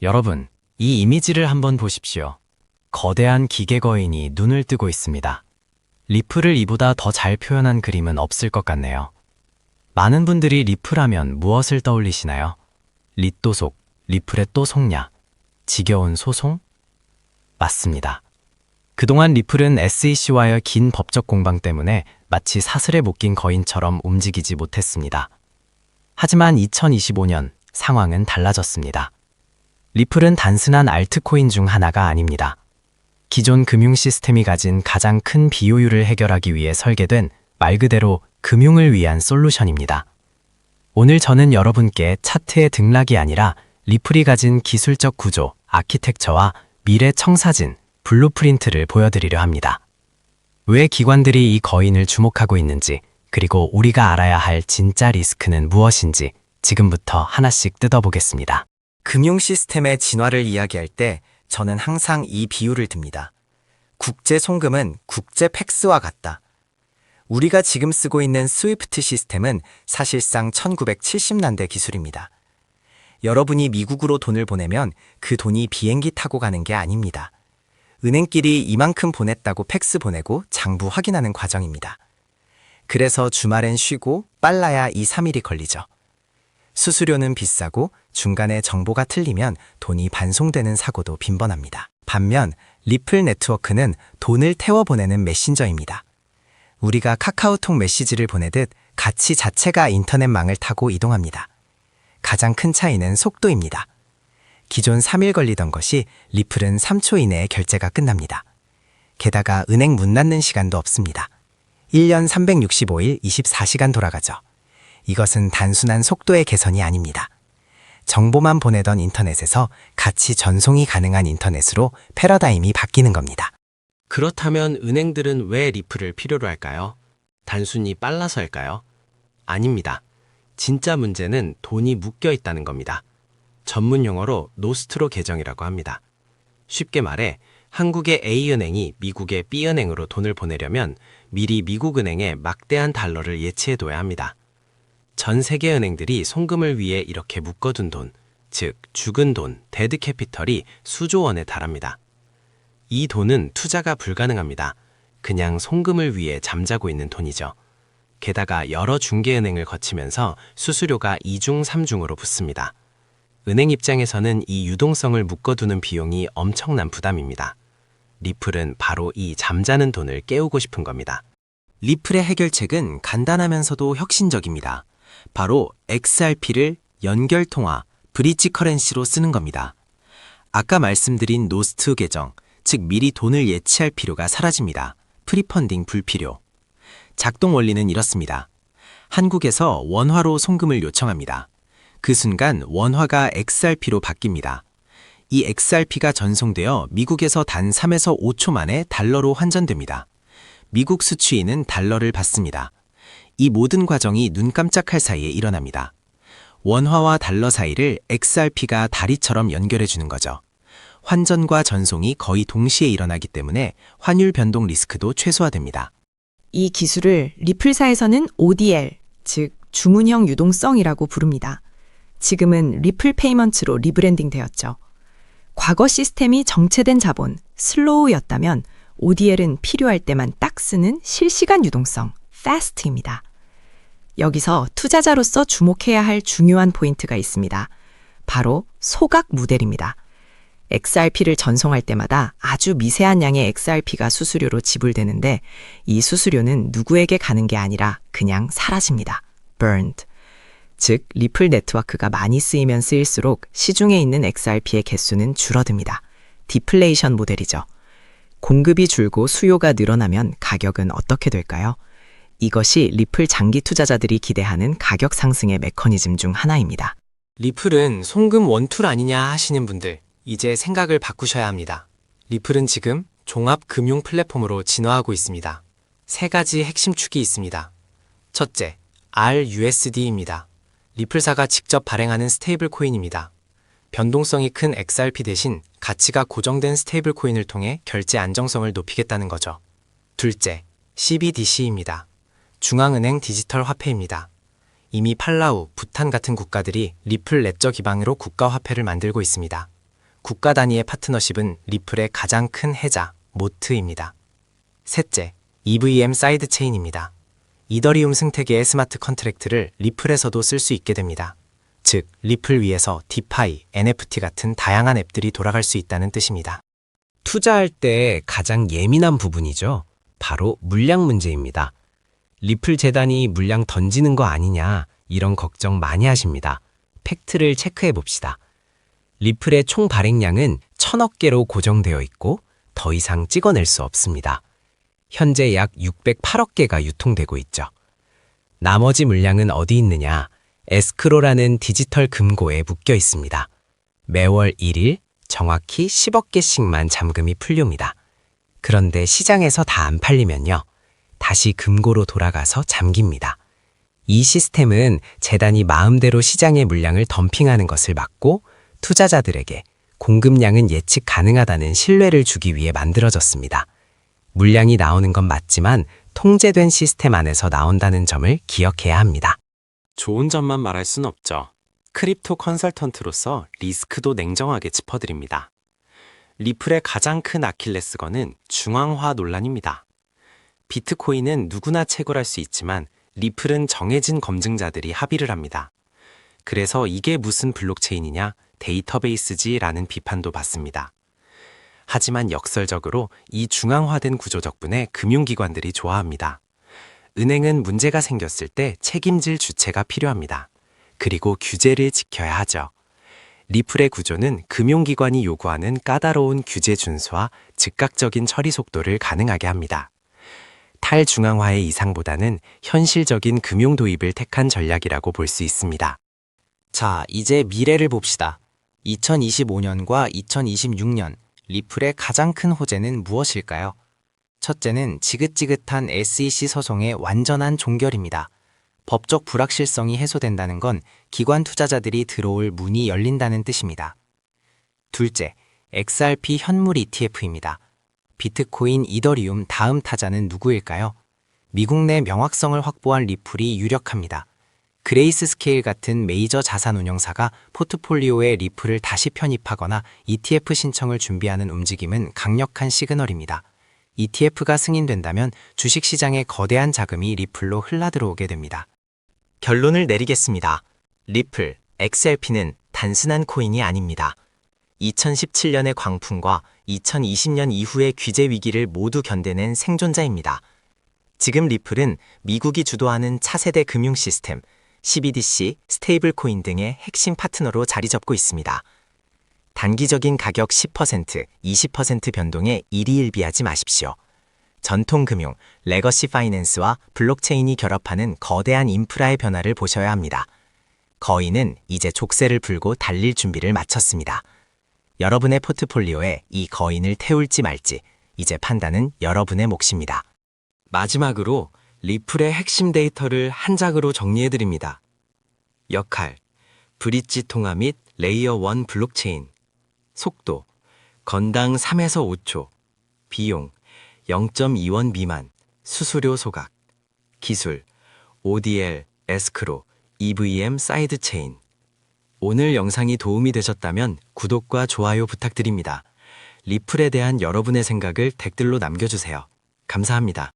여러분, 이 이미지를 한번 보십시오. 거대한 기계 거인이 눈을 뜨고 있습니다. 리플을 이보다 더 잘 표현한 그림은 없을 것 같네요. 많은 분들이 리플하면 무엇을 떠올리시나요? 릿도속, 리플의 또 속냐? 지겨운 소송? 맞습니다. 그동안 리플은 SEC와의 긴 법적 공방 때문에 마치 사슬에 묶인 거인처럼 움직이지 못했습니다. 하지만 2025년 상황은 달라졌습니다. 리플은 단순한 알트코인 중 하나가 아닙니다. 기존 금융 시스템이 가진 가장 큰 비효율을 해결하기 위해 설계된 말 그대로 금융을 위한 솔루션입니다. 오늘 저는 여러분께 차트의 등락이 아니라 리플이 가진 기술적 구조, 아키텍처와 미래 청사진, 블루프린트를 보여드리려 합니다. 왜 기관들이 이 거인을 주목하고 있는지, 그리고 우리가 알아야 할 진짜 리스크는 무엇인지 지금부터 하나씩 뜯어보겠습니다. 금융 시스템의 진화를 이야기할 때 저는 항상 이 비유를 듭니다. 국제 송금은 국제 팩스와 같다. 우리가 지금 쓰고 있는 스위프트 시스템은 사실상 1970년대 기술입니다. 여러분이 미국으로 돈을 보내면 그 돈이 비행기 타고 가는 게 아닙니다. 은행끼리 이만큼 보냈다고 팩스 보내고 장부 확인하는 과정입니다. 그래서 주말엔 쉬고 빨라야 2, 3일이 걸리죠. 수수료는 비싸고 중간에 정보가 틀리면 돈이 반송되는 사고도 빈번합니다. 반면 리플 네트워크는 돈을 태워 보내는 메신저입니다. 우리가 카카오톡 메시지를 보내듯 가치 자체가 인터넷망을 타고 이동합니다. 가장 큰 차이는 속도입니다. 기존 3일 걸리던 것이 리플은 3초 이내에 결제가 끝납니다. 게다가 은행 문 닫는 시간도 없습니다. 1년 365일 24시간 돌아가죠. 이것은 단순한 속도의 개선이 아닙니다. 정보만 보내던 인터넷에서 가치 전송이 가능한 인터넷으로 패러다임이 바뀌는 겁니다. 그렇다면 은행들은 왜 리플을 필요로 할까요? 단순히 빨라서일까요? 아닙니다. 진짜 문제는 돈이 묶여 있다는 겁니다. 전문 용어로 노스트로 계정이라고 합니다. 쉽게 말해 한국의 A은행이 미국의 B은행으로 돈을 보내려면 미리 미국 은행에 막대한 달러를 예치해둬야 합니다. 전 세계 은행들이 송금을 위해 이렇게 묶어둔 돈, 즉 죽은 돈, 데드 캐피털이 수조 원에 달합니다. 이 돈은 투자가 불가능합니다. 그냥 송금을 위해 잠자고 있는 돈이죠. 게다가 여러 중개은행을 거치면서 수수료가 2중, 3중으로 붙습니다. 은행 입장에서는 이 유동성을 묶어두는 비용이 엄청난 부담입니다. 리플은 바로 이 잠자는 돈을 깨우고 싶은 겁니다. 리플의 해결책은 간단하면서도 혁신적입니다. 바로 XRP를 연결통화, 브릿지 커런시로 쓰는 겁니다. 아까 말씀드린 노스트 계정, 즉 미리 돈을 예치할 필요가 사라집니다. 프리펀딩 불필요. 작동 원리는 이렇습니다. 한국에서 원화로 송금을 요청합니다. 그 순간 원화가 XRP로 바뀝니다. 이 XRP가 전송되어 미국에서 단 3에서 5초 만에 달러로 환전됩니다. 미국 수취인은 달러를 받습니다. 이 모든 과정이 눈 깜짝할 사이에 일어납니다. 원화와 달러 사이를 XRP가 다리처럼 연결해 주는 거죠. 환전과 전송이 거의 동시에 일어나기 때문에 환율 변동 리스크도 최소화됩니다. 이 기술을 리플사에서는 ODL, 즉 주문형 유동성이라고 부릅니다. 지금은 리플 페이먼트로 리브랜딩 되었죠. 과거 시스템이 정체된 자본, 슬로우였다면 ODL은 필요할 때만 딱 쓰는 실시간 유동성, FAST입니다. 여기서 투자자로서 주목해야 할 중요한 포인트가 있습니다. 바로 소각 모델입니다. XRP를 전송할 때마다 아주 미세한 양의 XRP가 수수료로 지불되는데 이 수수료는 누구에게 가는 게 아니라 그냥 사라집니다. burned. 즉, 리플 네트워크가 많이 쓰이면 쓰일수록 시중에 있는 XRP의 개수는 줄어듭니다. 디플레이션 모델이죠. 공급이 줄고 수요가 늘어나면 가격은 어떻게 될까요? 이것이 리플 장기 투자자들이 기대하는 가격 상승의 메커니즘 중 하나입니다. 리플은 송금 원툴 아니냐 하시는 분들, 이제 생각을 바꾸셔야 합니다. 리플은 지금 종합 금융 플랫폼으로 진화하고 있습니다. 세 가지 핵심 축이 있습니다. 첫째, RUSD입니다. 리플사가 직접 발행하는 스테이블 코인입니다. 변동성이 큰 XRP 대신 가치가 고정된 스테이블 코인을 통해 결제 안정성을 높이겠다는 거죠. 둘째, CBDC입니다. 중앙은행 디지털 화폐입니다. 이미 팔라우, 부탄 같은 국가들이 리플 레저 기반으로 국가 화폐를 만들고 있습니다. 국가 단위의 파트너십은 리플의 가장 큰 해자, 모트입니다. 셋째, EVM 사이드 체인입니다. 이더리움 생태계의 스마트 컨트랙트를 리플에서도 쓸 수 있게 됩니다. 즉, 리플 위에서 디파이, NFT 같은 다양한 앱들이 돌아갈 수 있다는 뜻입니다. 투자할 때 가장 예민한 부분이죠. 바로 물량 문제입니다. 리플 재단이 물량 던지는 거 아니냐, 이런 걱정 많이 하십니다. 팩트를 체크해 봅시다. 리플의 총 발행량은 1000억 개로 고정되어 있고 더 이상 찍어낼 수 없습니다. 현재 약 608억 개가 유통되고 있죠. 나머지 물량은 어디 있느냐? 에스크로라는 디지털 금고에 묶여 있습니다. 매월 1일 정확히 10억 개씩만 잠금이 풀립니다. 그런데 시장에서 다 안 팔리면요, 다시 금고로 돌아가서 잠깁니다. 이 시스템은 재단이 마음대로 시장의 물량을 덤핑하는 것을 막고 투자자들에게 공급량은 예측 가능하다는 신뢰를 주기 위해 만들어졌습니다. 물량이 나오는 건 맞지만 통제된 시스템 안에서 나온다는 점을 기억해야 합니다. 좋은 점만 말할 순 없죠. 크립토 컨설턴트로서 리스크도 냉정하게 짚어드립니다. 리플의 가장 큰 아킬레스건은 중앙화 논란입니다. 비트코인은 누구나 채굴할 수 있지만 리플은 정해진 검증자들이 합의를 합니다. 그래서 이게 무슨 블록체인이냐, 데이터베이스지라는 비판도 받습니다. 하지만 역설적으로 이 중앙화된 구조 덕분에 금융기관들이 좋아합니다. 은행은 문제가 생겼을 때 책임질 주체가 필요합니다. 그리고 규제를 지켜야 하죠. 리플의 구조는 금융기관이 요구하는 까다로운 규제 준수와 즉각적인 처리 속도를 가능하게 합니다. 탈중앙화의 이상보다는 현실적인 금융 도입을 택한 전략이라고 볼 수 있습니다. 자, 이제 미래를 봅시다. 2025년과 2026년 리플의 가장 큰 호재는 무엇일까요? 첫째는 지긋지긋한 SEC 소송의 완전한 종결입니다. 법적 불확실성이 해소된다는 건 기관 투자자들이 들어올 문이 열린다는 뜻입니다. 둘째, XRP 현물 ETF입니다. 비트코인, 이더리움 다음 타자는 누구일까요? 미국 내 명확성을 확보한 리플이 유력합니다. 그레이스 스케일 같은 메이저 자산운용사가 포트폴리오에 리플을 다시 편입하거나 ETF 신청을 준비하는 움직임은 강력한 시그널입니다. ETF가 승인된다면 주식시장에 거대한 자금이 리플로 흘러들어오게 됩니다. 결론을 내리겠습니다. 리플, XRP는 단순한 코인이 아닙니다. 2017년의 광풍과 2020년 이후의 규제 위기를 모두 견뎌낸 생존자입니다. 지금 리플은 미국이 주도하는 차세대 금융 시스템, CBDC, 스테이블 코인 등의 핵심 파트너로 자리 잡고 있습니다. 단기적인 가격 10%, 20% 변동에 일희일비하지 마십시오. 전통 금융, 레거시 파이낸스와 블록체인이 결합하는 거대한 인프라의 변화를 보셔야 합니다. 거인은 이제 족쇄를 풀고 달릴 준비를 마쳤습니다. 여러분의 포트폴리오에 이 거인을 태울지 말지, 이제 판단은 여러분의 몫입니다. 마지막으로 리플의 핵심 데이터를 한 장으로 정리해드립니다. 역할, 브릿지 통화 및 레이어 1 블록체인. 속도, 건당 3에서 5초. 비용, 0.2원 미만. 수수료 소각. 기술, ODL, 에스크로, EVM 사이드 체인. 오늘 영상이 도움이 되셨다면 구독과 좋아요 부탁드립니다. 리플에 대한 여러분의 생각을 댓글로 남겨주세요. 감사합니다.